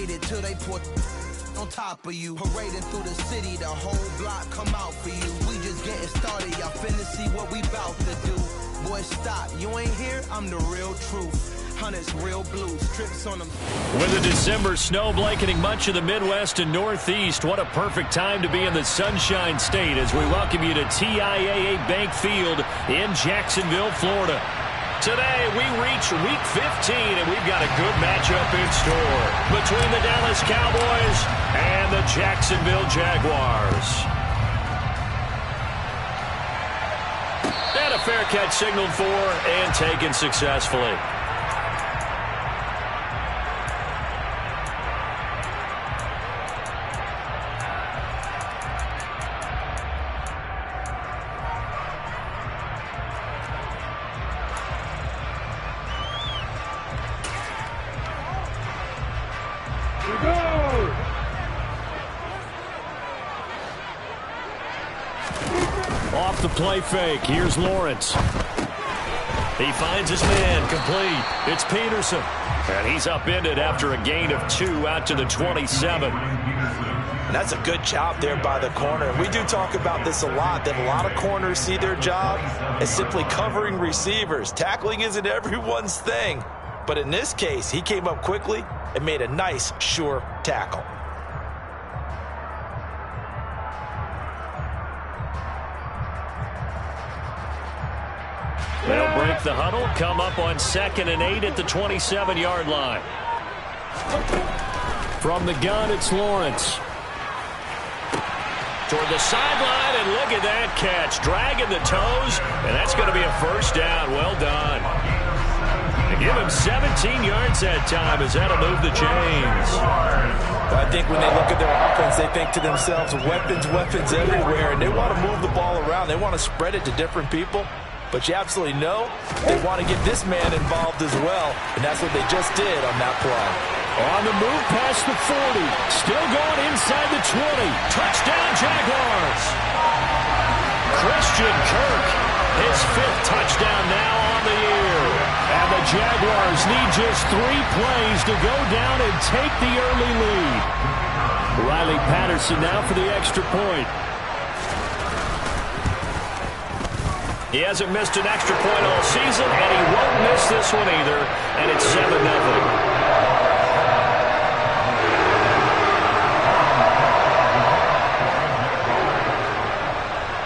waited till they put on top of you. Parading through the city, the whole block come out for you. We just getting started, y'all finna see what we bout to do. Boy, stop, you ain't here, I'm the real truth. Hunters, real blues, trips on them. With a December snow blanketing much of the Midwest and Northeast, what a perfect time to be in the Sunshine State as we welcome you to TIAA Bank Field in Jacksonville, Florida. Today, we reach Week 15, and we've got a good matchup in store between the Dallas Cowboys and the Jacksonville Jaguars. And a fair catch signaled for and taken successfully. Off the play fake. Here's Lawrence. He finds his man complete. It's Peterson. And he's upended after a gain of 2 out to the 27. And that's a good job there by the corner. We do talk about this a lot, that a lot of corners see their job as simply covering receivers. Tackling isn't everyone's thing. But in this case, he came up quickly and made a nice, sure tackle. They'll break the huddle, come up on 2nd and 8 at the 27-yard line. From the gun, it's Lawrence. Toward the sideline, and look at that catch. Dragging the toes, and that's going to be a first down. Well done. And give him 17 yards that time as that'll move the chains. I think when they look at their offense, they think to themselves, weapons, weapons everywhere, and they want to move the ball around. They want to spread it to different people. But you absolutely know they want to get this man involved as well, and that's what they just did on that play. On the move past the 40, still going inside the 20. Touchdown, Jaguars. Christian Kirk, his 5th touchdown now on the year. And the Jaguars need just 3 plays to go down and take the early lead. Riley Patterson now for the extra point. He hasn't missed an extra point all season, and he won't miss this one either, and it's 7-0.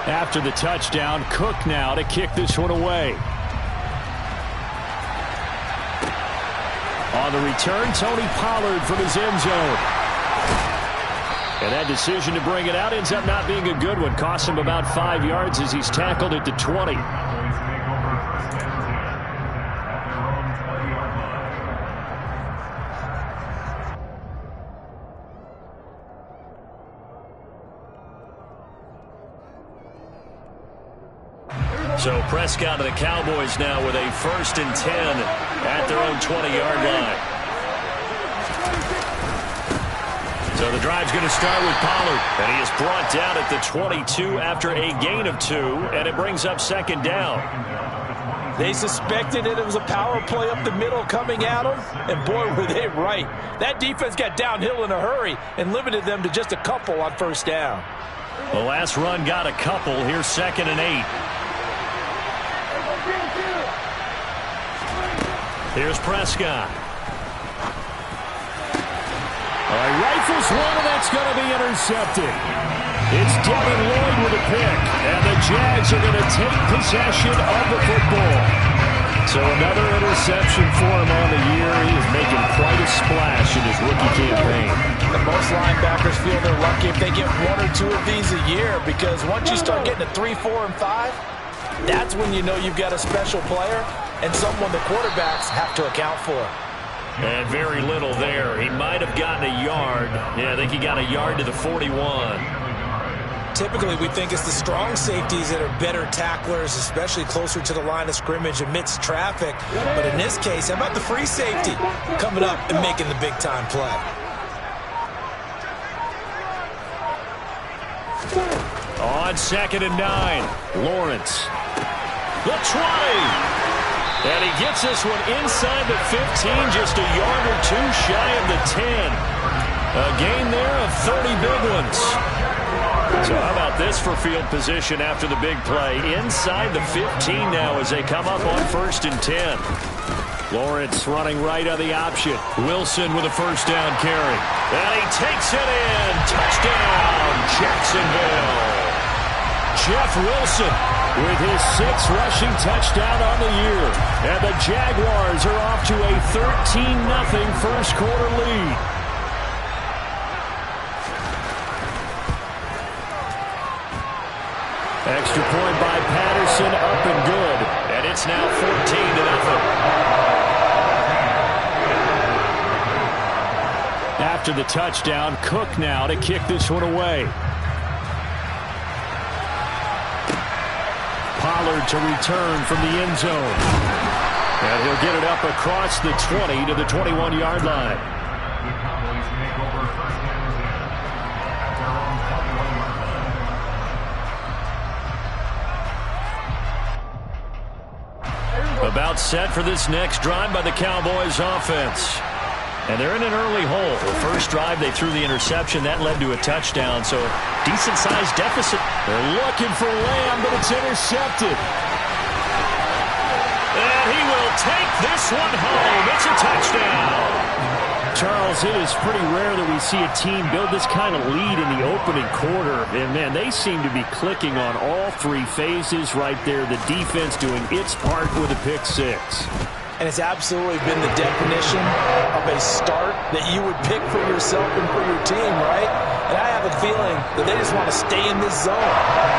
After the touchdown, Cook now to kick this one away. On the return, Tony Pollard from his end zone. And that decision to bring it out ends up not being a good one. Costs him about 5 yards as he's tackled at the 20. So Prescott and the Cowboys now with a 1st and 10 at their own 20-yard line. So the drive's going to start with Pollard, and he is brought down at the 22 after a gain of 2, and it brings up 2nd down. They suspected it was a power play up the middle coming at them, and boy, were they right. That defense got downhill in a hurry and limited them to just a couple on 1st down. The last run got a couple. Here's 2nd and 8. Here's Prescott. Rifles one, and that's going to be intercepted. It's Devin Lloyd with a pick, and the Jags are going to take possession of the football. So another interception for him on the year. He is making quite a splash in his rookie campaign. And most linebackers feel they're lucky if they get 1 or 2 of these a year, because once you start getting to 3, 4, and 5, that's when you know you've got a special player and someone the quarterbacks have to account for. And very little there. He might have gotten a yard. Yeah, I think he got a yard to the 41. Typically, we think it's the strong safeties that are better tacklers, especially closer to the line of scrimmage amidst traffic. But in this case, how about the free safety coming up and making the big-time play? On 2nd and 9, Lawrence. The 20. And he gets this one inside the 15, just a yard or 2 shy of the 10. A gain there of 30 big ones. So how about this for field position after the big play? Inside the 15 now as they come up on 1st and 10. Lawrence running right on the option. Wilson with a first down carry. And he takes it in. Touchdown, Jacksonville. Jeff Wilson with his 6th rushing touchdown on the year. And the Jaguars are off to a 13-0 first quarter lead. Extra point by Patterson, up and good. And it's now 14-0. After the touchdown, Cook now to kick this one away. Pollard to return from the end zone. And he'll get it up across the 20 to the 21-yard line. About set for this next drive by the Cowboys offense. And they're in an early hole. The first drive, they threw the interception. That led to a touchdown, so decent-sized deficit. They're looking for Lamb, but it's intercepted. And he will take this one home. It's a touchdown. Charles, it is pretty rare that we see a team build this kind of lead in the opening quarter. And, man, they seem to be clicking on all 3 phases right there. The defense doing its part with a pick 6. And it's absolutely been the definition of a start that you would pick for yourself and for your team, right? And I have a feeling that they just want to stay in this zone.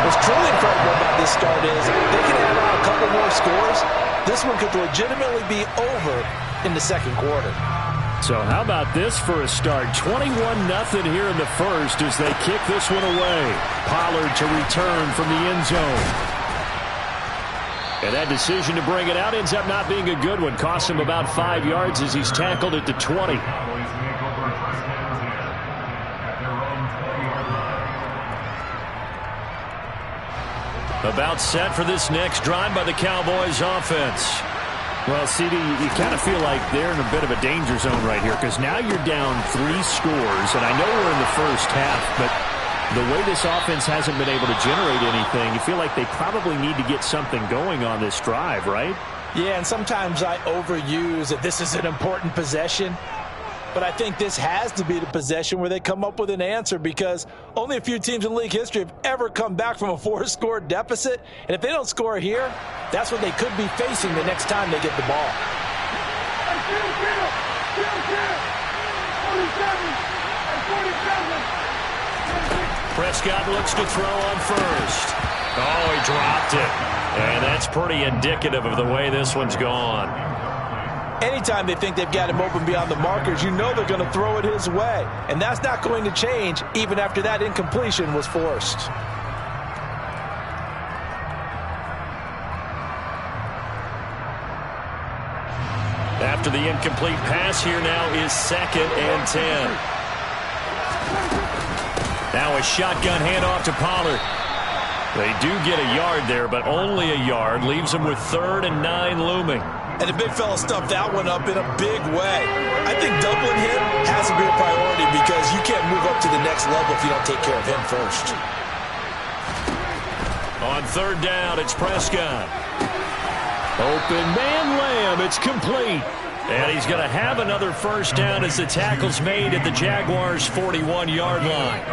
What's truly incredible about this start is they can add on a couple more scores. This one could legitimately be over in the second quarter. So how about this for a start? 21-0 here in the first as they kick this one away. Pollard to return from the end zone. And that decision to bring it out ends up not being a good one. Costs him about 5 yards as he's tackled at the 20. About set for this next drive by the Cowboys offense. Well, CD, you kind of feel like they're in a bit of a danger zone right here because now you're down 3 scores, and I know we're in the first half, but the way this offense hasn't been able to generate anything, you feel like they probably need to get something going on this drive, right? Yeah, and sometimes I overuse that this is an important possession, but I think this has to be the possession where they come up with an answer because only a few teams in league history have ever come back from a 4-score deficit, and if they don't score here, that's what they could be facing the next time they get the ball. Prescott looks to throw on first. Oh, he dropped it. And that's pretty indicative of the way this one's gone. Anytime they think they've got him open beyond the markers, you know they're going to throw it his way. And that's not going to change even after that incompletion was forced. After the incomplete pass, here now is 2nd and 10. Now a shotgun handoff to Pollard. They do get a yard there, but only a yard. Leaves them with 3rd and 9 looming. And the big fella stuffed that one up in a big way. I think doubling him has to be a priority because you can't move up to the next level if you don't take care of him first. On 3rd down, it's Prescott. Open man Lamb. It's complete. And he's going to have another first down as the tackle's made at the Jaguars' 41-yard line.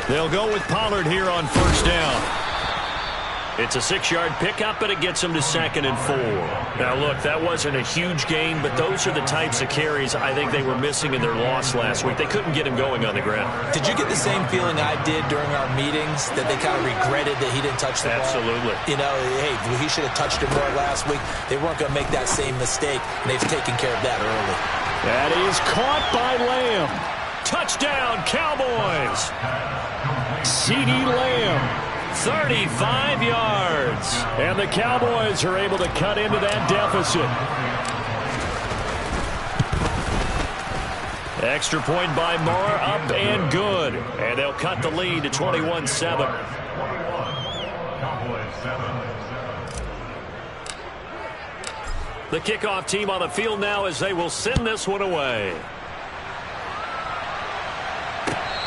They'll go with Pollard here on 1st down. It's a 6-yard pickup, but it gets them to 2nd and 4. Now, look, that wasn't a huge gain, but those are the types of carries I think they were missing in their loss last week. They couldn't get him going on the ground. Did you get the same feeling I did during our meetings, that they kind of regretted that he didn't touch the ball? Absolutely. You know, hey, he should have touched it more last week. They weren't going to make that same mistake, and they've taken care of that early. That is caught by Lamb. Touchdown, Cowboys. CeeDee Lamb. 35 yards. And the Cowboys are able to cut into that deficit. Extra point by Moore, up and good. And they'll cut the lead to 21-7. The kickoff team on the field now as they will send this one away.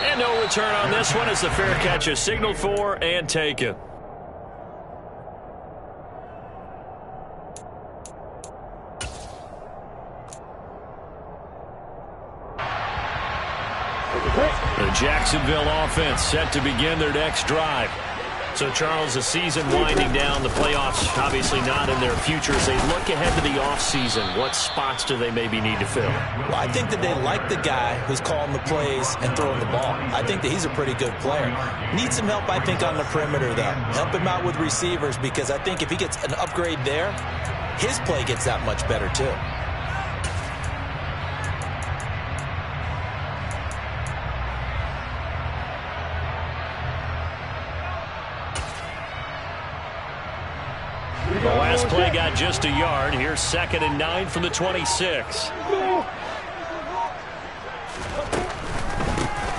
And no return on this one as the fair catch is signaled for and taken. The Jacksonville offense set to begin their next drive. So, Charles, the season winding down, the playoffs obviously not in their future. As they look ahead to the offseason, what spots do they maybe need to fill? Well, I think that they like the guy who's calling the plays and throwing the ball. I think that he's a pretty good player. Needs some help, I think, on the perimeter, though. Help him out with receivers, because I think if he gets an upgrade there, his play gets that much better, too. The last play got just a yard. Here's 2nd and 9 from the 26.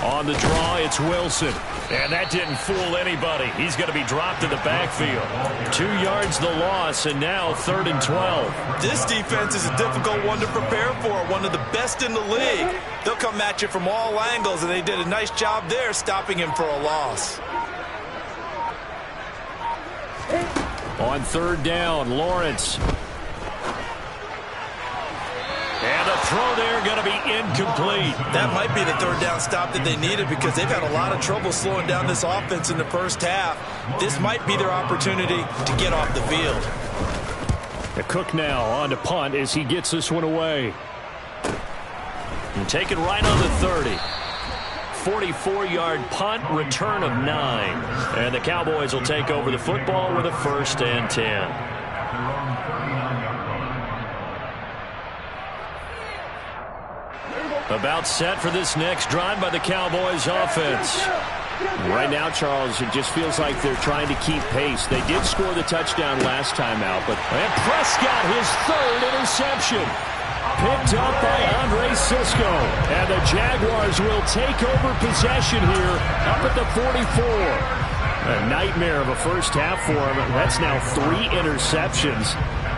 On the draw, it's Wilson. And that didn't fool anybody. He's going to be dropped in the backfield. 2 yards the loss, and now 3rd and 12. This defense is a difficult one to prepare for, one of the best in the league. They'll come at you from all angles, and they did a nice job there stopping him for a loss. On 3rd down, Lawrence. And a throw there going to be incomplete. That might be the 3rd down stop that they needed, because they've had a lot of trouble slowing down this offense in the first half. This might be their opportunity to get off the field. The Cook now on to punt as he gets this one away. And taken right on the 30. 44-yard punt, return of 9. And the Cowboys will take over the football with a 1st and 10. About set for this next drive by the Cowboys offense. Right now, Charles, it just feels like they're trying to keep pace. They did score the touchdown last time out, but and Prescott, his 3rd interception. Picked up by Andre Sisco. And the Jaguars will take over possession here up at the 44. A nightmare of a first half for him. That's now 3 interceptions.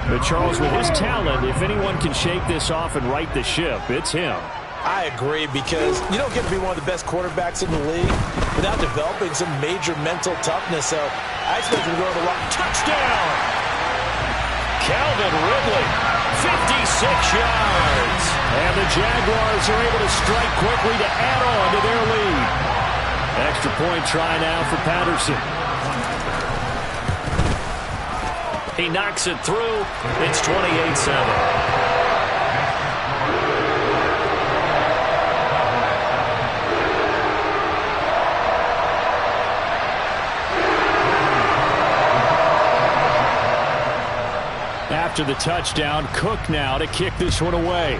But Charles, with his talent, if anyone can shake this off and right the ship, it's him. I agree, because you don't get to be one of the best quarterbacks in the league without developing some major mental toughness. So I expect him to go to the rock. Touchdown! Calvin Ridley, 56 yards. And the Jaguars are able to strike quickly to add on to their lead. Extra point try now for Patterson. He knocks it through. It's 28-7. After the touchdown, Cook now to kick this one away.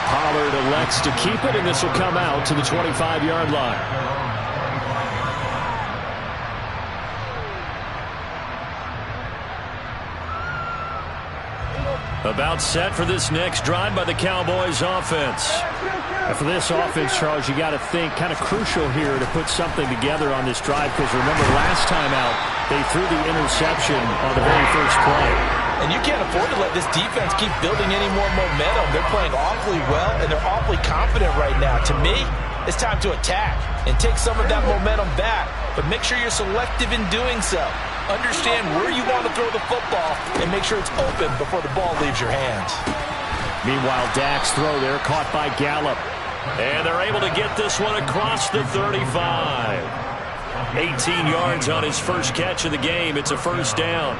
Pollard elects to keep it, and this will come out to the 25-yard line. About set for this next drive by the Cowboys offense. And for this offense, Charles, you got to think kind of crucial here to put something together on this drive, because remember last time out they threw the interception on the very first play. And you can't afford to let this defense keep building any more momentum. They're playing awfully well, and they're awfully confident right now. To me, it's time to attack and take some of that momentum back, but make sure you're selective in doing so. Understand where you want to throw the football and make sure it's open before the ball leaves your hands. Meanwhile, Dak's throw there caught by Gallup. And they're able to get this one across the 35. 18 yards on his first catch of the game. It's a 1st down.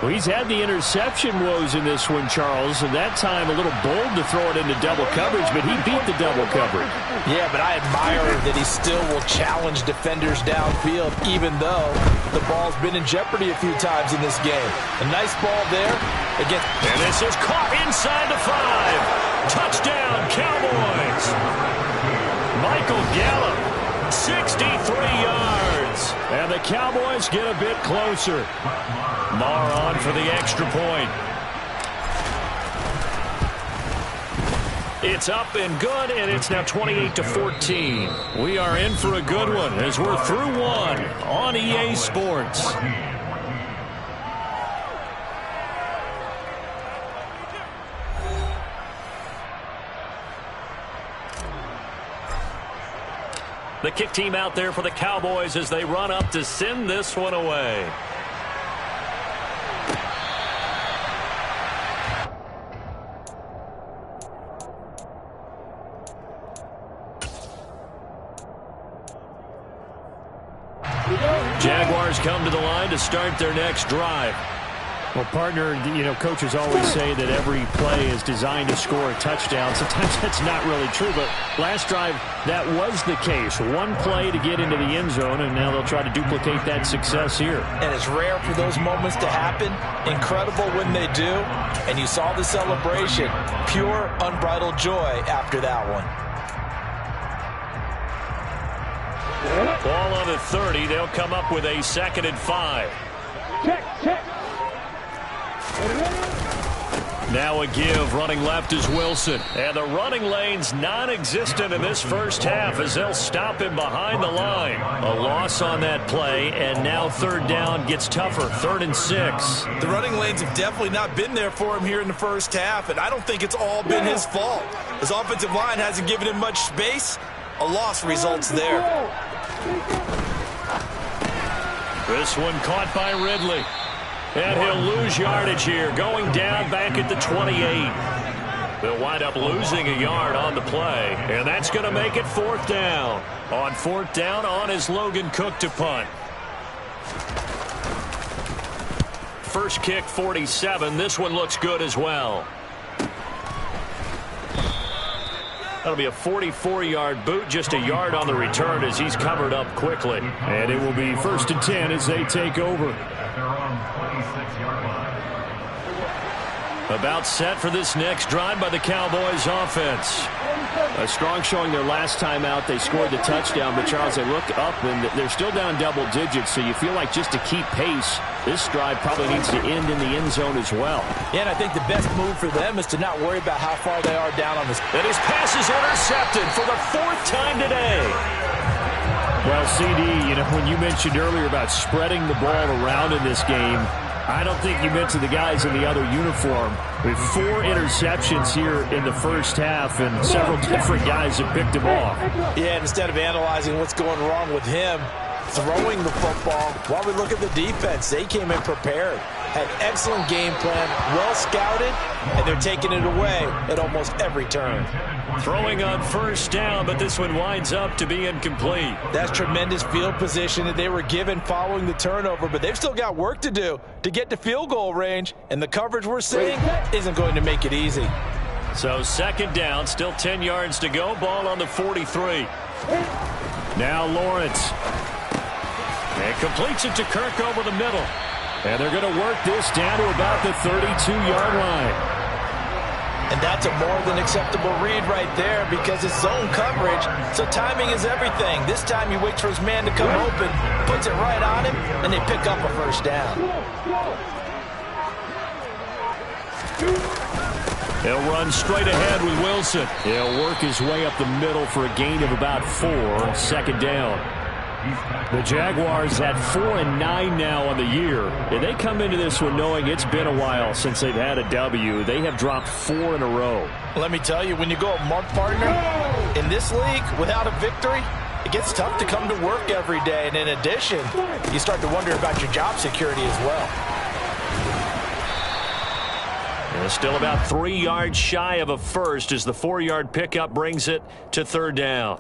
Well, he's had the interception woes in this one, Charles, and that time a little bold to throw it into double coverage, but he beat the double coverage. Yeah, but I admire that he still will challenge defenders downfield, even though the ball's been in jeopardy a few times in this game. A nice ball there against... And this is caught inside the 5. Touchdown, Cowboys. Michael Gallup, 63 yards. And the Cowboys get a bit closer. Marr on for the extra point. It's up and good, and it's now 28-14. We are in for a good one as we're through one on EA Sports. The kick team out there for the Cowboys as they run up to send this one away. Jaguars come to the line to start their next drive. Well, partner, coaches always say that every play is designed to score a touchdown. Sometimes that's not really true, but last drive, that was the case. One play to get into the end zone, and now they'll try to duplicate that success here. And it's rare for those moments to happen. Incredible when they do. And you saw the celebration. Pure, unbridled joy after that one. Ball on the 30. They'll come up with a 2nd and 5. Check. Now a give. Running left is Wilson. And the running lane's non-existent in this first half as they'll stop him behind the line. A loss on that play, and now 3rd down gets tougher. 3rd and 6. The running lanes have definitely not been there for him here in the first half, and I don't think it's all been his fault. His offensive line hasn't given him much space. A loss results there. This one caught by Ridley. And he'll lose yardage here, going down back at the 28. They'll wind up losing a yard on the play, and that's going to make it 4th down. On 4th down, on is Logan Cook to punt. First kick, 47. This one looks good as well. That'll be a 44-yard boot, just a yard on the return as he's covered up quickly. And it will be 1st and 10 as they take over. About set for this next drive by the Cowboys offense. A strong showing their last time out. They scored the touchdown, but Charles, they look up and they're still down double digits, so you feel like just to keep pace, this drive probably needs to end in the end zone as well. Yeah, and I think the best move for them is to not worry about how far they are down on this. And his pass is intercepted for the 4th time today. Well, CD, when you mentioned earlier about spreading the ball around in this game, I don't think you meant to the guys in the other uniform. We have 4 interceptions here in the first half, and several different guys have picked them off. Yeah, and instead of analyzing what's going wrong with him, throwing the football, while we look at the defense, they came in prepared. Had excellent game plan, well scouted, and they're taking it away at almost every turn. Throwing on 1st down, but this one winds up to be incomplete. That's tremendous field position that they were given following the turnover, but they've still got work to do to get to field goal range, and the coverage we're seeing isn't going to make it easy. So 2nd down, still 10 yards to go, ball on the 43. Now Lawrence. And completes it to Kirk over the middle. And they're going to work this down to about the 32-yard line. And that's a more than acceptable read right there because it's zone coverage, so timing is everything. This time he waits for his man to come open, puts it right on him, and they pick up a 1st down. He'll run straight ahead with Wilson. He'll work his way up the middle for a gain of about 4, 2nd down. The Jaguars at 4-9 now on the year. And they come into this one knowing it's been a while since they've had a W. They have dropped 4 in a row. Let me tell you, when you go a month, partner, in this league without a victory, it gets tough to come to work every day. And in addition, you start to wonder about your job security as well. And still about 3 yards shy of a first as the 4-yard pickup brings it to 3rd down.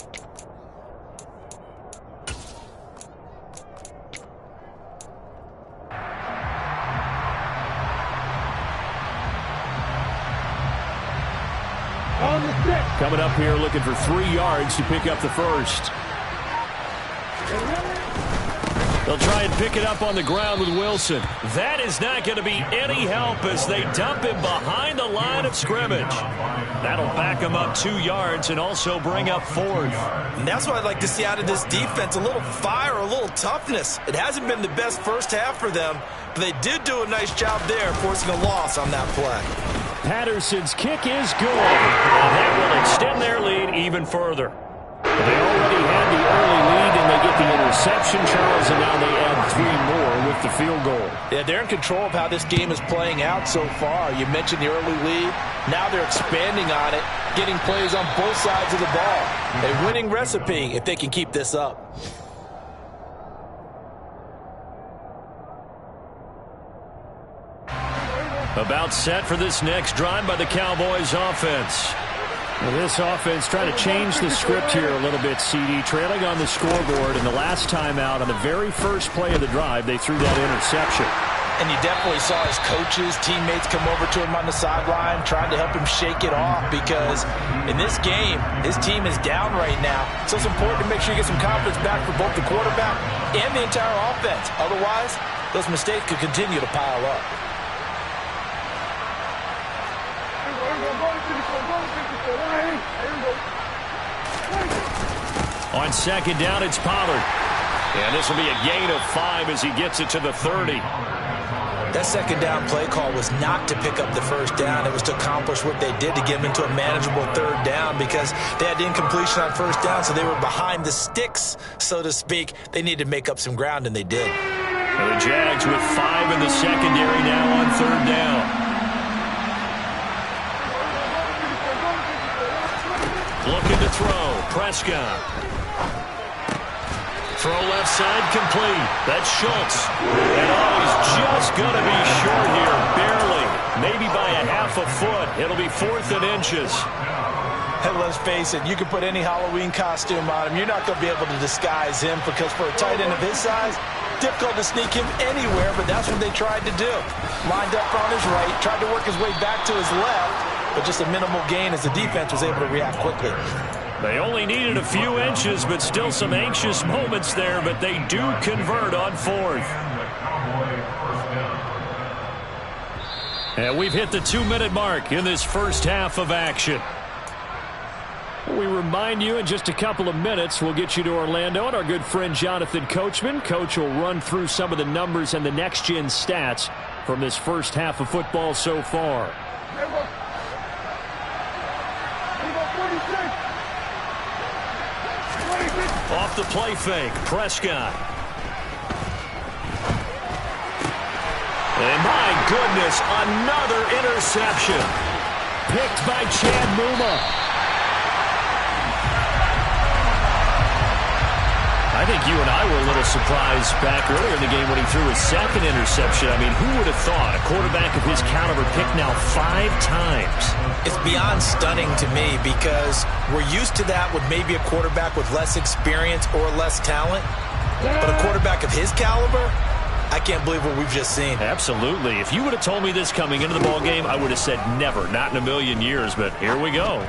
Coming up here looking for 3 yards to pick up the first. They'll try and pick it up on the ground with Wilson. That is not going to be any help as they dump him behind the line of scrimmage. That'll back him up 2 yards and also bring up 4th. And that's what I'd like to see out of this defense, a little fire, a little toughness. It hasn't been the best first half for them, but they did do a nice job there forcing a loss on that play. Patterson's kick is good. And that will extend their lead even further. They already had the early lead, and they get the interception, Charles, and now they add 3 more with the field goal. Yeah, they're in control of how this game is playing out so far. You mentioned the early lead. Now they're expanding on it, getting plays on both sides of the ball. A winning recipe if they can keep this up. About set for this next drive by the Cowboys offense. Well, this offense trying to change the script here a little bit, CD. Trailing on the scoreboard, and the last time out on the very first play of the drive, they threw that interception. And you definitely saw his coaches, teammates come over to him on the sideline trying to help him shake it off because in this game, his team is down right now. So it's important to make sure you get some confidence back for both the quarterback and the entire offense. Otherwise, those mistakes could continue to pile up. On second down, it's Pollard. And this will be a gain of 5 as he gets it to the 30. That second down play call was not to pick up the first down. It was to accomplish what they did to get them into a manageable third down because they had incompletion on first down, so they were behind the sticks, so to speak. They needed to make up some ground, and they did. And the Jags with 5 in the secondary now on third down. Looking to throw. Prescott. Throw left side complete. That's Schultz. And he's just going to be short here. Barely. Maybe by a half a foot. It'll be 4th and inches. And let's face it, you can put any Halloween costume on him. You're not going to be able to disguise him because for a tight end of his size, difficult to sneak him anywhere, but that's what they tried to do. Lined up on his right, tried to work his way back to his left, but just a minimal gain as the defense was able to react quickly. They only needed a few inches, but still some anxious moments there, but they do convert on 4th. And we've hit the 2-minute mark in this first half of action. We remind you in just a couple of minutes we'll get you to Orlando and our good friend Jonathan Coachman. Coach will run through some of the numbers and the next-gen stats from this first half of football so far. Off the play fake, Prescott. And my goodness, another interception. Picked by Chad Muma. I think you and I were a little surprised back earlier in the game when he threw his second interception. I mean, who would have thought a quarterback of his caliber picked now 5 times? It's beyond stunning to me because we're used to that with maybe a quarterback with less experience or less talent. But a quarterback of his caliber, I can't believe what we've just seen. Absolutely. If you would have told me this coming into the ballgame, I would have said never, not in a million years. But here we go.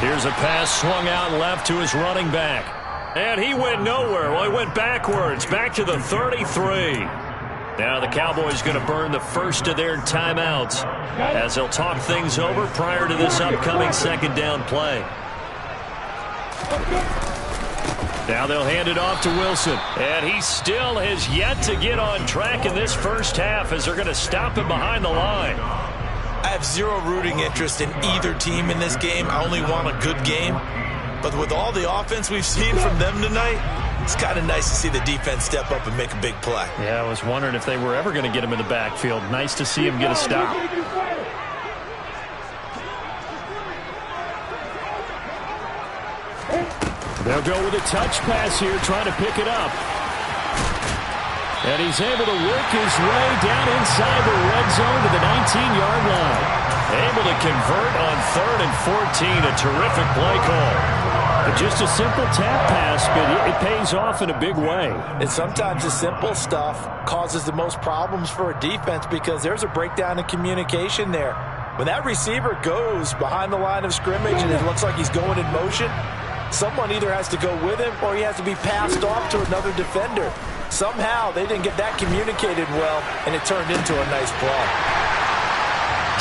Here's a pass swung out left to his running back. And he went nowhere. Well, he went backwards, back to the 33. Now the Cowboys going to burn the first of their timeouts as they'll talk things over prior to this upcoming second down play. Now they'll hand it off to Wilson. And he still has yet to get on track in this first half as they're going to stop him behind the line. I have zero rooting interest in either team in this game. I only want a good game. But with all the offense we've seen from them tonight, it's kind of nice to see the defense step up and make a big play. Yeah, I was wondering if they were ever going to get him in the backfield. Nice to see him get a stop. They'll go with a touch pass here, trying to pick it up. And he's able to work his way down inside the red zone to the 19-yard line. Able to convert on 3rd and 14. A terrific play call. Just a simple tap pass, but it pays off in a big way. And sometimes the simple stuff causes the most problems for a defense because there's a breakdown in communication there. When that receiver goes behind the line of scrimmage and it looks like he's going in motion, someone either has to go with him or he has to be passed off to another defender. Somehow they didn't get that communicated well, and it turned into a nice play.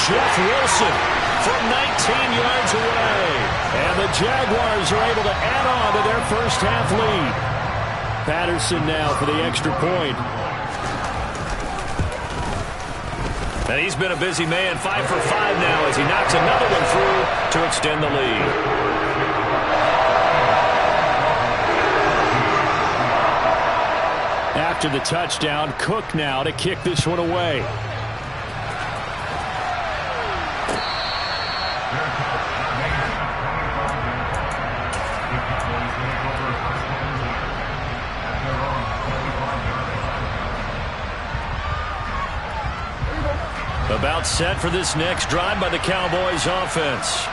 Jeff Wilson from 19 yards away. And the Jaguars are able to add on to their first half lead. Patterson now for the extra point. And he's been a busy man, 5 for 5 now as he knocks another one through to extend the lead. After the touchdown, Cook now to kick this one away. About set for this next drive by the Cowboys offense.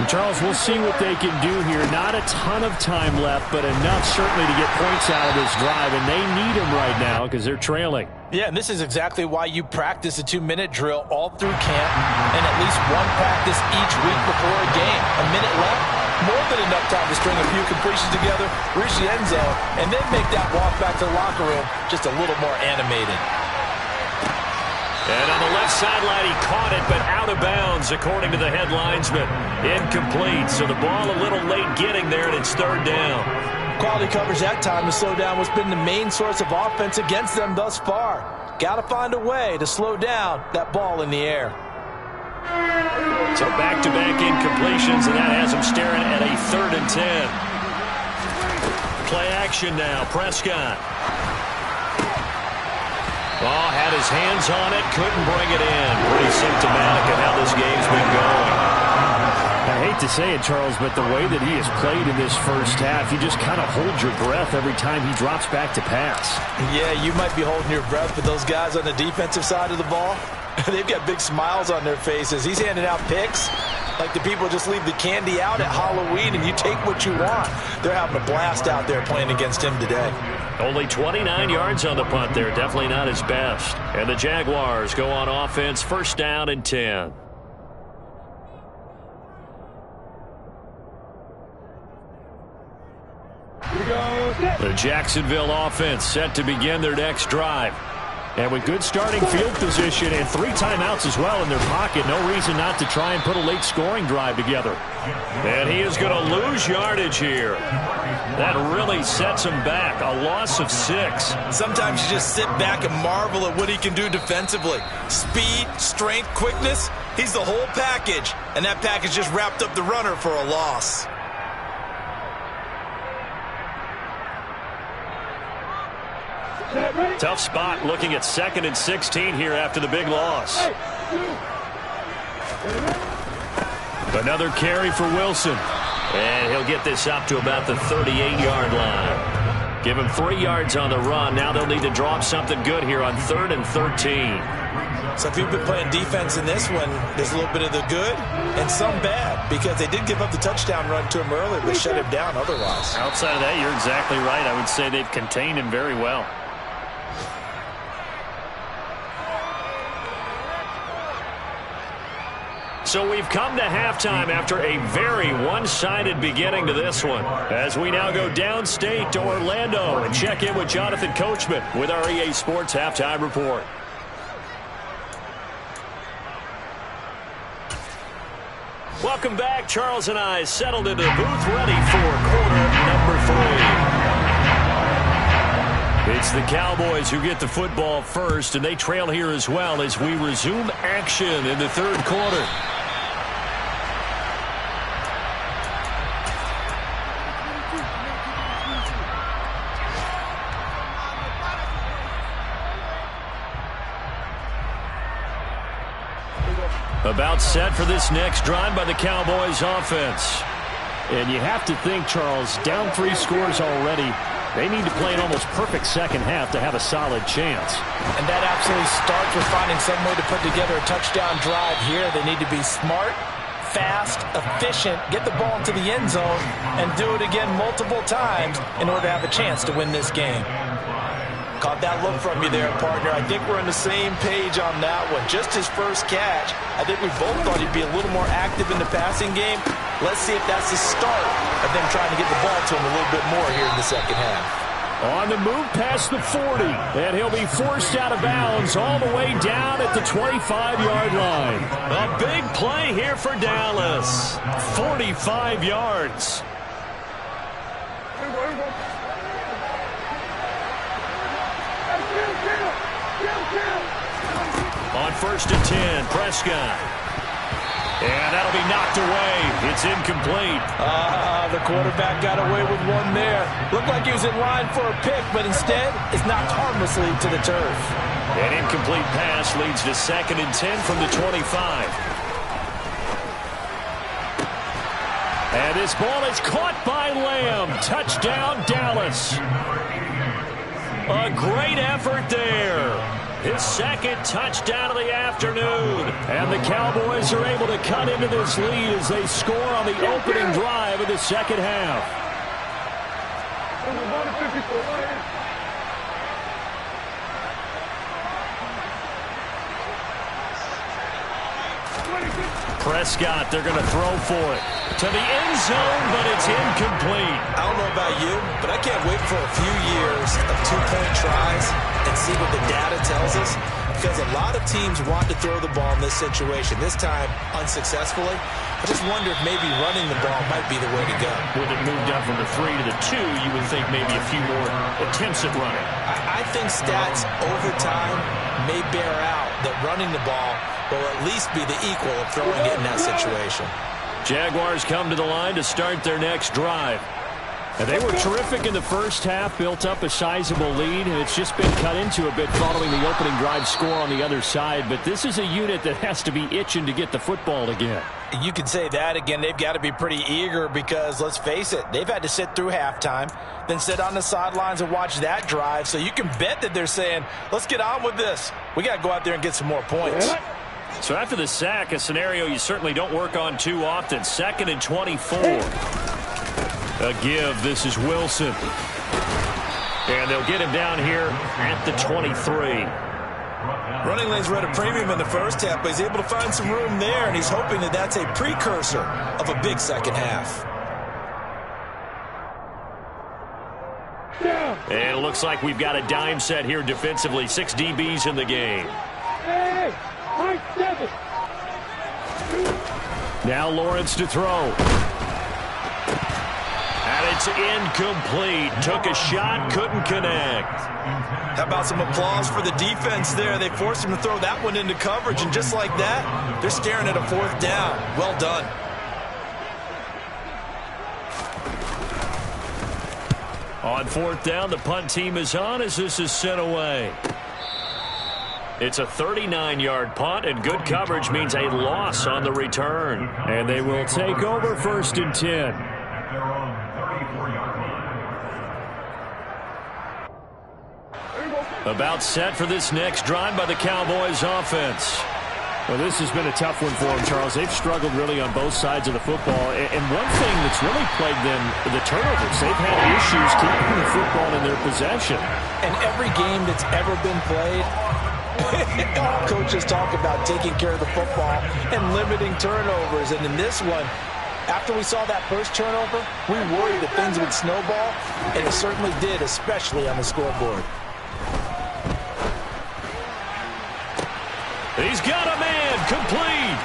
And Charles, we'll see what they can do here. Not a ton of time left, but enough certainly to get points out of this drive, and they need them right now because they're trailing. Yeah, and this is exactly why you practice a 2-minute drill all through camp and at least one practice each week before a game. A minute left, more than enough time to string a few completions together, reach the end zone, and then make that walk back to the locker room just a little more animated. And on the left sideline, he caught it, but out of bounds, according to the head linesman. Incomplete, so the ball a little late getting there, and it's third down. Quality coverage that time to slow down what's been the main source of offense against them thus far. Got to find a way to slow down that ball in the air. So back-to-back incompletions, and that has him staring at a 3rd and 10. Play action now, Prescott. Oh, had his hands on it, couldn't bring it in. Pretty symptomatic of how this game's been going. I hate to say it, Charles, but the way that he has played in this first half, you just kind of hold your breath every time he drops back to pass. Yeah, you might be holding your breath, but those guys on the defensive side of the ball, they've got big smiles on their faces. He's handing out picks like the people just leave the candy out at Halloween and you take what you want. They're having a blast out there playing against him today. Only 29 yards on the punt there. Definitely not his best. And the Jaguars go on offense, 1st down and 10. The Jacksonville offense set to begin their next drive. And with good starting field position and 3 timeouts as well in their pocket, no reason not to try and put a late scoring drive together. And he is going to lose yardage here. That really sets him back. A loss of 6. Sometimes you just sit back and marvel at what he can do defensively. Speed, strength, quickness, he's the whole package. And that package just wrapped up the runner for a loss. Tough spot looking at 2nd and 16 here after the big loss. Another carry for Wilson. And he'll get this up to about the 38-yard line. Give him 3 yards on the run. Now they'll need to drop something good here on 3rd and 13. So if you've been playing defense in this one, there's a little bit of the good and some bad because they did give up the touchdown run to him earlier but shut him down otherwise. Outside of that, you're exactly right. I would say they've contained him very well. So we've come to halftime after a very one-sided beginning to this one. As we now go downstate to Orlando and check in with Jonathan Coachman with our EA Sports Halftime Report. Welcome back. Charles and I settled into the booth ready for quarter number 3. It's the Cowboys who get the football first, and they trail here as well as we resume action in the 3rd quarter. About set for this next drive by the Cowboys offense. And you have to think, Charles, down 3 scores already. They need to play an almost perfect second half to have a solid chance. And that absolutely starts with finding some way to put together a touchdown drive here. They need to be smart, fast, efficient, get the ball into the end zone, and do it again multiple times in order to have a chance to win this game. Caught that look from you there, partner. I think we're on the same page on that one. Just his first catch. I think we both thought he'd be a little more active in the passing game. Let's see if that's the start of them trying to get the ball to him a little bit more here in the second half. On the move past the 40, and he'll be forced out of bounds all the way down at the 25-yard line. A big play here for Dallas. 45 yards. On first and 10. Prescott. And that'll be knocked away. It's incomplete. The quarterback got away with one there. Looked like he was in line for a pick, but instead it's knocked harmlessly to the turf. An incomplete pass leads to second and 10 from the 25. And this ball is caught by Lamb. Touchdown, Dallas. A great effort there. His second touchdown of the afternoon. And the Cowboys are able to cut into this lead as they score on the opening drive of the second half. Prescott, they're going to throw for it. To the end zone, but it's incomplete. I don't know about you, but I can't wait for a few years of two-point tries and see what the data tells us, because a lot of teams want to throw the ball in this situation, this time unsuccessfully. I just wonder if maybe running the ball might be the way to go. With it moved up from the 3 to the 2, you would think maybe a few more attempts at running. I think stats over time may bear out that running the ball will at least be the equal of throwing it in that situation. Jaguars come to the line to start their next drive. And they were terrific in the first half, built up a sizable lead, and it's just been cut into a bit following the opening drive score on the other side. But this is a unit that has to be itching to get the football again. You can say that again. They've got to be pretty eager because, let's face it, they've had to sit through halftime, then sit on the sidelines and watch that drive. So you can bet that they're saying, let's get on with this. We got to go out there and get some more points. So after the sack, a scenario you certainly don't work on too often. Second and 24. A give. This is Wilson. And they'll get him down here at the 23. Running lanes were at a premium in the first half, but he's able to find some room there, and he's hoping that that's a precursor of a big second half. And it looks like we've got a dime set here defensively. 6 DBs in the game. Now Lawrence to throw. And it's incomplete. Took a shot, couldn't connect. How about some applause for the defense there? They forced him to throw that one into coverage, and just like that, they're staring at a fourth down. Well done. On fourth down, the punt team is on as this is sent away. It's a 39-yard punt, and good coverage means a loss on the return. And they will take over first and 10. About set for this next drive by the Cowboys offense. Well, this has been a tough one for them, Charles. They've struggled really on both sides of the football. And one thing that's really plagued them, the turnovers. They've had issues keeping the football in their possession. And every game that's ever been played, all coaches talk about taking care of the football and limiting turnovers. And in this one, after we saw that first turnover, we worried that things would snowball, and it certainly did, especially on the scoreboard. He's got a man, complete.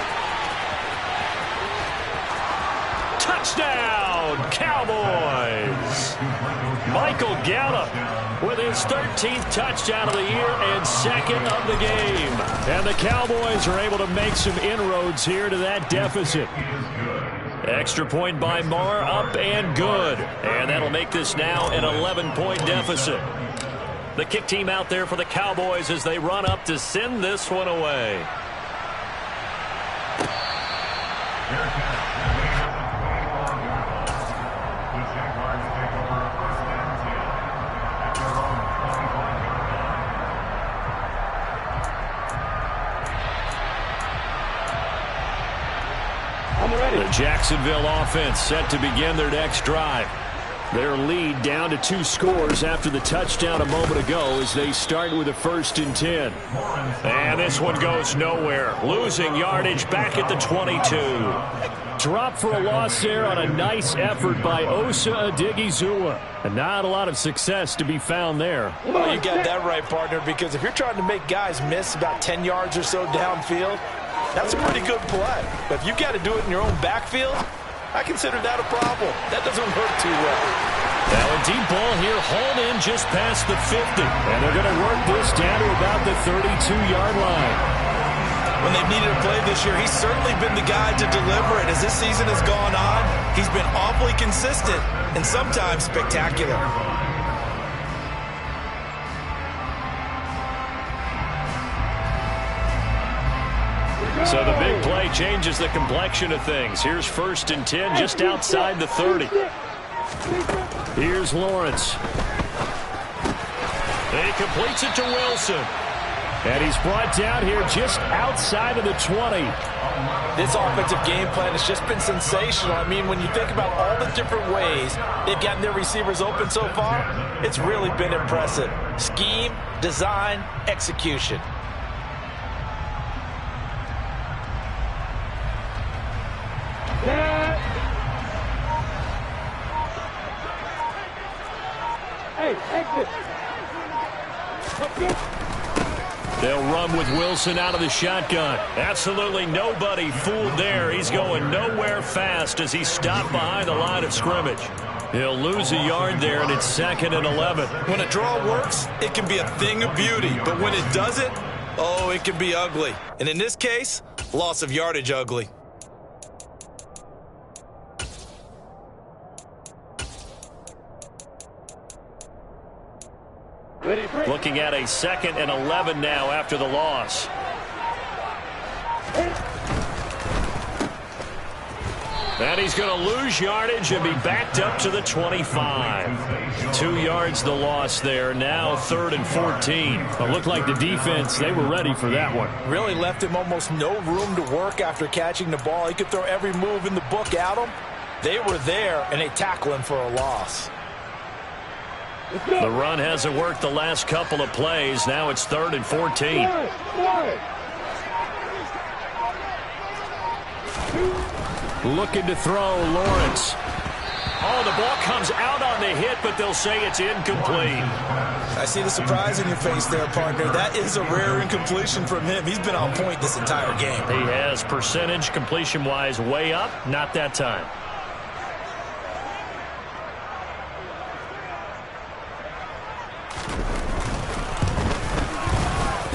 Touchdown, Cowboys. Michael Gallup with his 13th touchdown of the year and second of the game. And the Cowboys are able to make some inroads here to that deficit. Extra point by Marr, up and good. And that'll make this now an 11-point deficit. The kick team out there for the Cowboys as they run up to send this one away. The Jacksonville offense set to begin their next drive. Their lead down to 2 scores after the touchdown a moment ago as they start with a first and 10. And this one goes nowhere. Losing yardage back at the 22. Drop for a loss there on a nice effort by Osa Odighizuwa. And not a lot of success to be found there. Well, you got that right, partner, because if you're trying to make guys miss about 10 yards or so downfield, that's a pretty good play. But if you've got to do it in your own backfield, I consider that a problem. That doesn't work too well. Now a deep ball here, hauled in just past the 50. And they're going to work this down to about the 32-yard line. when they've needed a play this year. He's certainly been the guy to deliver it. As this season has gone on, he's been awfully consistent and sometimes spectacular. So the big play changes the complexion of things. Here's 1st and 10 just outside the 30. Here's Lawrence. He completes it to Wilson. And he's brought down here just outside of the 20. This offensive game plan has just been sensational. I mean, when you think about all the different ways they've gotten their receivers open so far, it's really been impressive. Scheme, design, execution. They'll run with Wilson out of the shotgun. Absolutely nobody fooled there. He's going nowhere fast as he stopped behind the line of scrimmage. He'll lose a yard there, and it's 2nd and 11. When a draw works, it can be a thing of beauty. But when it doesn't, oh, it can be ugly. And in this case, loss of yardage ugly. Looking at a 2nd and 11 now after the loss. And he's going to lose yardage and be backed up to the 25. 2 yards the loss there. Now 3rd and 14. It looked like the defense, they were ready for that one. Really left him almost no room to work after catching the ball. He could throw every move in the book at him. They were there, and they tackle him for a loss. The run hasn't worked the last couple of plays. Now it's 3rd and 14. Looking to throw, Lawrence. Oh, the ball comes out on the hit, but they'll say it's incomplete. I see the surprise in your face there, partner. That is a rare incompletion from him. He's been on point this entire game. He has percentage completion-wise way up. Not that time.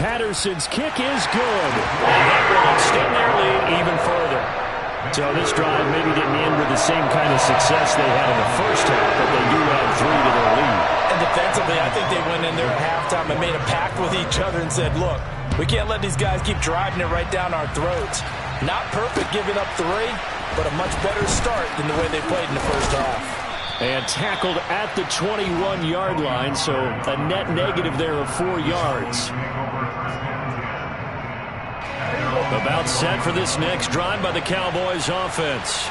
Patterson's kick is good. And that will extend their lead even further. So this drive maybe didn't end with the same kind of success they had in the first half, but they do add 3 to their lead. And defensively, I think they went in there at halftime and made a pact with each other and said, look, we can't let these guys keep driving it right down our throats. Not perfect giving up 3, but a much better start than the way they played in the first half. And tackled at the 21-yard line, so a net negative there of 4 yards. About set for this next drive by the Cowboys offense.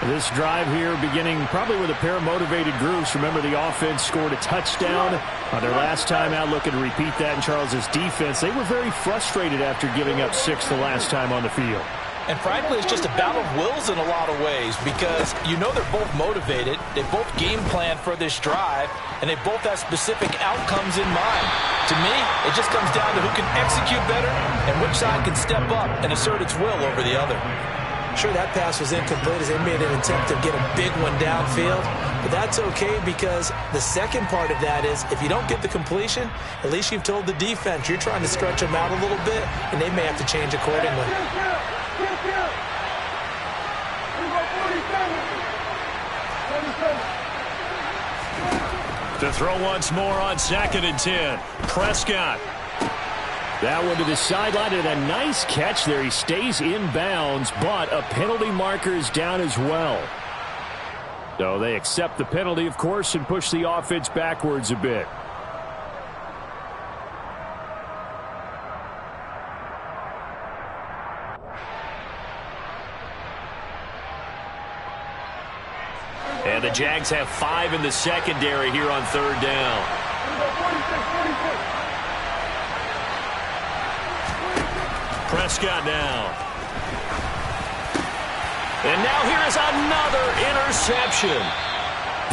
This drive here beginning probably with a pair of motivated groups. Remember, the offense scored a touchdown on their last time out. Looking to repeat that in Charles's defense. They were very frustrated after giving up 6 the last time on the field. And frankly, it's just a battle of wills in a lot of ways because you know they're both motivated. They both game plan for this drive, and they both have specific outcomes in mind. To me, it just comes down to who can execute better and which side can step up and assert its will over the other. Sure, that pass was incomplete as they made an attempt to get a big one downfield, but that's okay because the second part of that is if you don't get the completion, at least you've told the defense you're trying to stretch them out a little bit, and they may have to change accordingly. To throw once more on 2nd and 10. Prescott. That one to the sideline and a nice catch there. He stays in bounds, but a penalty marker is down as well. So they accept the penalty, of course, and push the offense backwards a bit. And the Jags have 5 in the secondary here on 3rd down. Prescott now. And now here is another interception.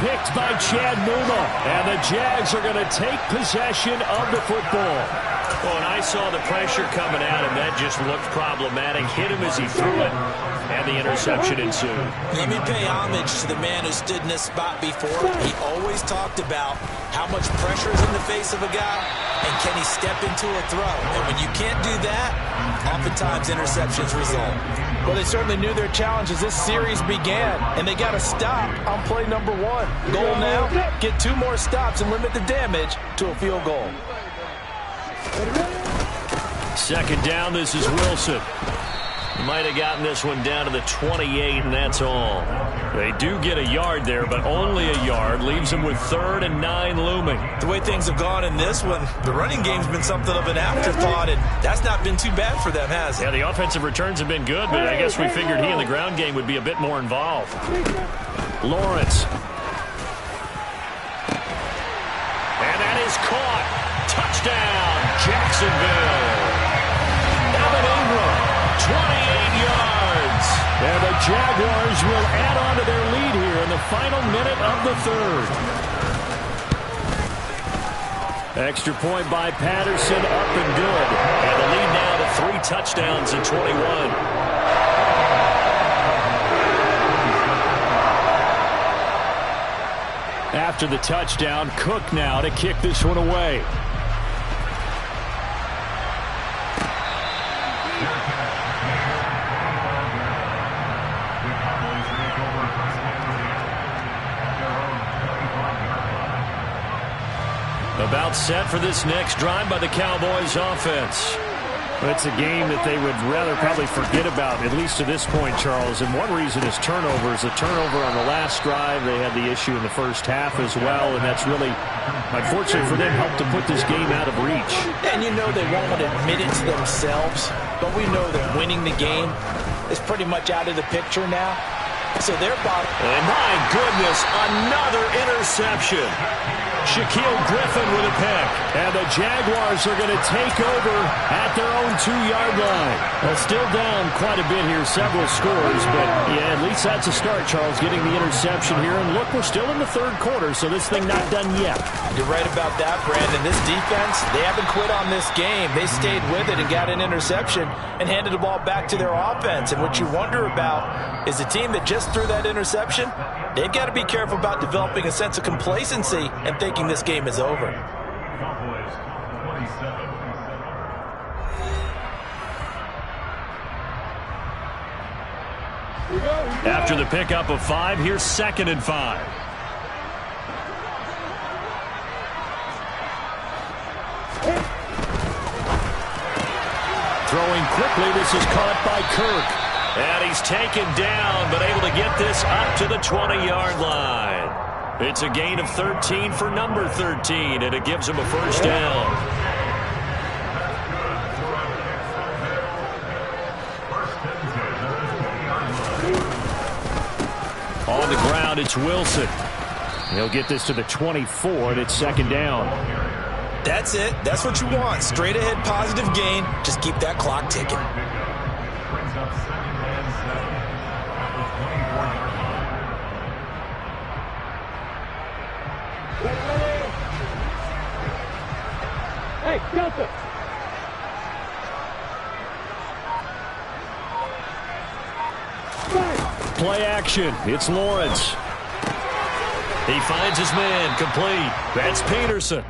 Picked by Chad Muma. And the Jags are going to take possession of the football. Well, and I saw the pressure coming at him. That just looked problematic. Hit him as he threw it. And the interception ensued. Let me pay homage to the man who stood in this spot before. He always talked about how much pressure is in the face of a guy. And can he step into a throw? And when you can't do that, oftentimes interceptions result. Well, they certainly knew their challenge as this series began, and they got to stop on play number 1. Goal now, get 2 more stops and limit the damage to a field goal. Second down, this is Wilson. He might have gotten this one down to the 28, and that's all. They do get a yard there, but only a yard. Leaves them with 3rd and 9 looming. The way things have gone in this one, the running game's been something of an afterthought, and that's not been too bad for them, has it? Yeah, the offensive returns have been good, but I guess we figured he in the ground game would be a bit more involved. Lawrence. And that is caught. Touchdown, Jacksonville. Evan Ingram, 28 yards. And the Jaguars will add on to their lead here in the final minute of the 3rd. Extra point by Patterson, up and good. And the lead now to 3 touchdowns in 21. After the touchdown, Cook now to kick this one away. About set for this next drive by the Cowboys offense. It's a game that they would rather probably forget about, at least to this point, Charles. And one reason is turnovers. A turnover on the last drive. They had the issue in the first half as well, and that's really, unfortunately for them, helped to put this game out of reach. And you know they won't admit it to themselves, but we know that winning the game is pretty much out of the picture now. So they're bottom. And my goodness, another interception. Shaquille Griffin with a pick. And the Jaguars are going to take over at their own 2-yard line. Well, still down quite a bit here, several scores, but yeah, at least that's a start, Charles, getting the interception here. And look, we're still in the 3rd quarter, so this thing not done yet. You're right about that, Brandon. This defense, they haven't quit on this game. They stayed with it and got an interception and handed the ball back to their offense. And what you wonder about is the team that just threw that interception, they've got to be careful about developing a sense of complacency and thinking this game is over. After the pickup of 5, here's 2nd and 5. Throwing quickly, this is caught by Kirk. And he's taken down, but able to get this up to the 20-yard line. It's a gain of 13 for number 13, and it gives him a first down. On the ground, it's Wilson. He'll get this to the 24, and it's 2nd down. That's it. That's what you want. Straight ahead, positive gain. Just keep that clock ticking. Hey, Delta! Play action. It's Lawrence. He finds his man, complete. That's Peterson.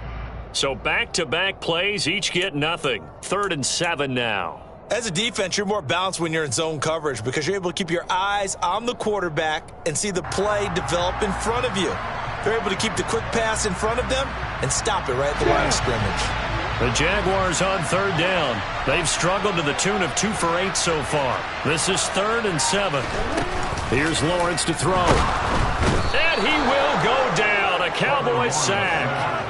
So back-to-back plays, each get nothing. 3rd and 7 now. As a defense, you're more balanced when you're in zone coverage because you're able to keep your eyes on the quarterback and see the play develop in front of you. They're able to keep the quick pass in front of them and stop it right at the line of scrimmage. The Jaguars on 3rd down. They've struggled to the tune of 2 for 8 so far. This is 3rd and 7. Here's Lawrence to throw. And he will go down. A Cowboys sack.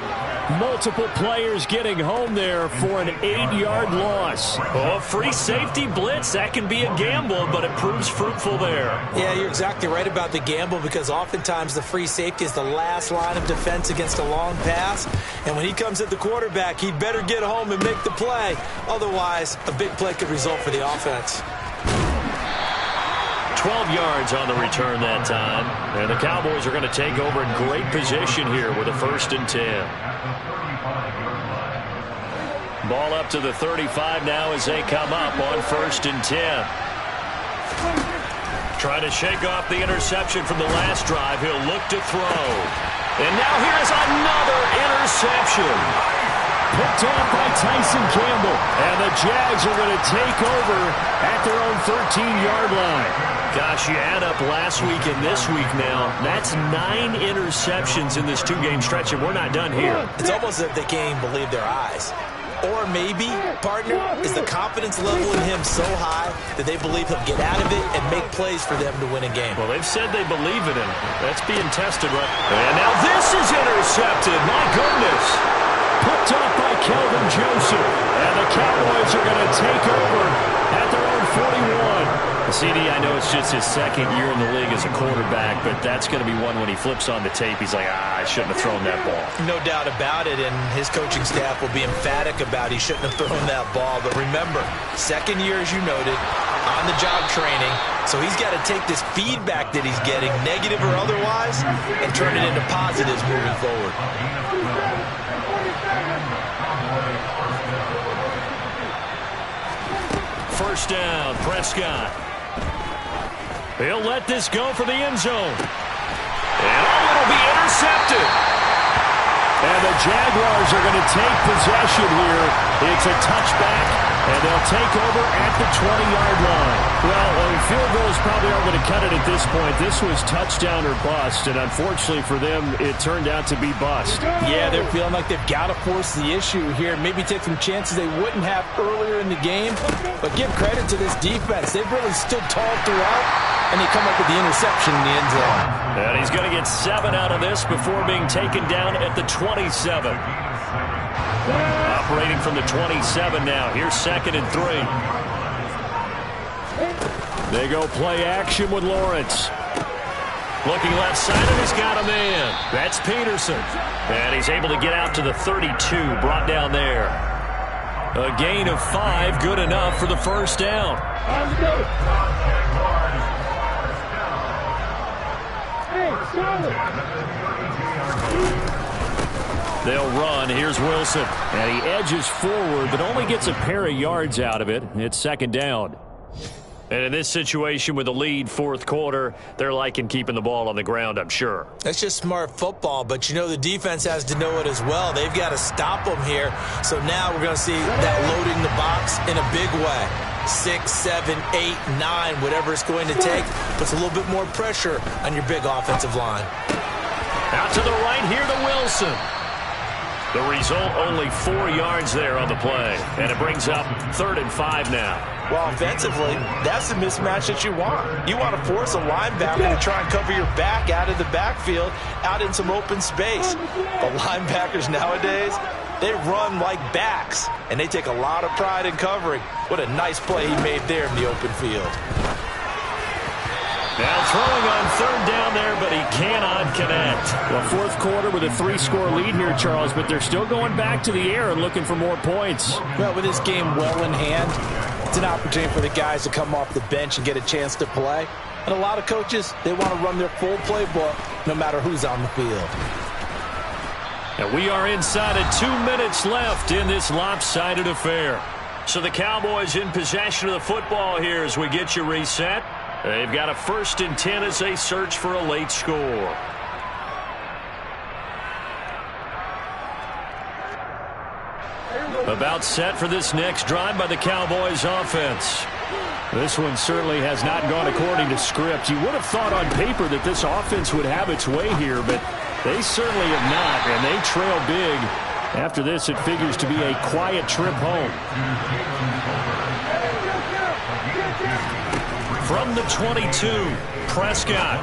Multiple players getting home there for an 8-yard loss. Oh, free safety blitz, that can be a gamble, but it proves fruitful there. Yeah, you're exactly right about the gamble because oftentimes the free safety is the last line of defense against a long pass. And when he comes at the quarterback, he'd better get home and make the play. Otherwise, a big play could result for the offense. 12 yards on the return that time. And the Cowboys are going to take over in great position here with a 1st and 10. Ball up to the 35 now as they come up on 1st and 10. Trying to shake off the interception from the last drive. He'll look to throw. And now here's another interception. Picked off by Tyson Campbell. And the Jags are going to take over at their own 13-yard line. Gosh, you add up last week and this week now. That's 9 interceptions in this 2-game stretch, and we're not done here. It's almost as if they can't even believe their eyes. Or maybe, partner, is the confidence level in him so high that they believe he'll get out of it and make plays for them to win a game. Well, they've said they believe in him. That's being tested right. And now this is intercepted. My goodness. Picked off by Kelvin Joseph. And the Cowboys are going to take over at their own 41. CD, I know it's just his second year in the league as a quarterback, but that's going to be one when he flips on the tape. He's like, I shouldn't have thrown that ball. No doubt about it, and his coaching staff will be emphatic about he shouldn't have thrown that ball. But remember, second year, as you noted, on-the-job training, so he's got to take this feedback that he's getting, negative or otherwise, and turn it into positives moving forward. First down, Prescott. He'll let this go for the end zone. And it'll be intercepted. And the Jaguars are going to take possession here. It's a touchback, and they'll take over at the 20-yard line. Well, field goals probably aren't going to cut it at this point. This was touchdown or bust, and unfortunately for them, it turned out to be bust. Yeah, they're feeling like they've got to force the issue here. Maybe take some chances they wouldn't have earlier in the game. But give credit to this defense. They've really stood tall throughout, and they come up with the interception in the end zone. And he's going to get 7 out of this before being taken down at the 27. Operating from the 27 now. Here's 2nd and 3. They go play action with Lawrence. Looking left side, and he's got a man. That's Peterson. And he's able to get out to the 32, brought down there. A gain of 5, good enough for the first down. They'll run. Here's Wilson. And he edges forward, but only gets a pair of yards out of it. It's 2nd down. And in this situation with the lead, 4th quarter, they're liking keeping the ball on the ground, I'm sure. That's just smart football, but you know the defense has to know it as well. They've got to stop them here. So now we're going to see that loading the box in a big way. 6, 7, 8, 9, whatever it's going to take, puts a little bit more pressure on your big offensive line. Out to the right here to Wilson. The result, only 4 yards there on the play. And it brings up 3rd and 5 now. Well, offensively, that's the mismatch that you want. You want to force a linebacker to try and cover your back out of the backfield, out in some open space. But linebackers nowadays, they run like backs, and they take a lot of pride in covering. What a nice play he made there in the open field. Now throwing on 3rd down there, but he cannot connect. Well, 4th quarter with a 3-score lead here, Charles, but they're still going back to the air and looking for more points. Well, with this game well in hand, it's an opportunity for the guys to come off the bench and get a chance to play. And a lot of coaches, they want to run their full playbook no matter who's on the field. And we are inside of 2 minutes left in this lopsided affair. So the Cowboys in possession of the football here as we get you reset. They've got a 1st and 10 as they search for a late score. About set for this next drive by the Cowboys offense. This one certainly has not gone according to script. You would have thought on paper that this offense would have its way here, but they certainly have not, and they trail big. After this, it figures to be a quiet trip home. From the 22, Prescott.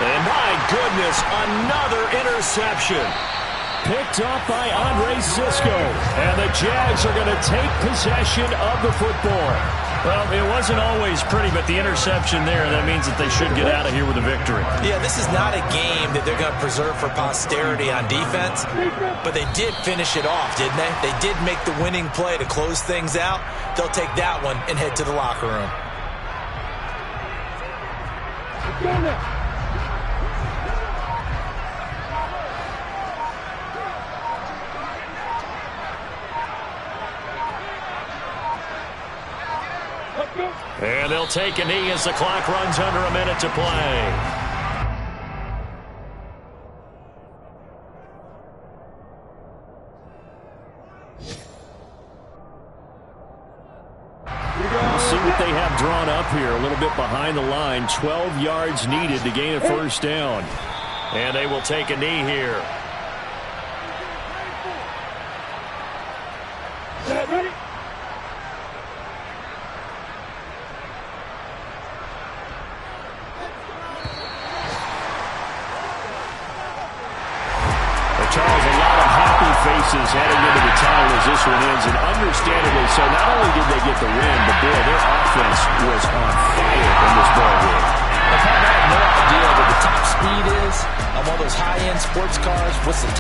And my goodness, another interception. Picked off by Andre Sisco. And the Jags are going to take possession of the football. Well, it wasn't always pretty, but the interception there, that means that they should get out of here with a victory. Yeah, this is not a game that they're going to preserve for posterity on defense, but they did finish it off, didn't they? They did make the winning play to close things out. They'll take that one and head to the locker room. And they'll take a knee as the clock runs under a minute to play. We'll see what they have drawn up here. A little bit behind the line. 12 yards needed to gain a first down. And they will take a knee here. Ready? Charles, a lot of happy faces heading into the time as this one ends, and understandably so. Not only did they get the win, but boy, their offense was on fire in this ball game. I have no idea what the top speed is on one of those high-end sports cars. What's the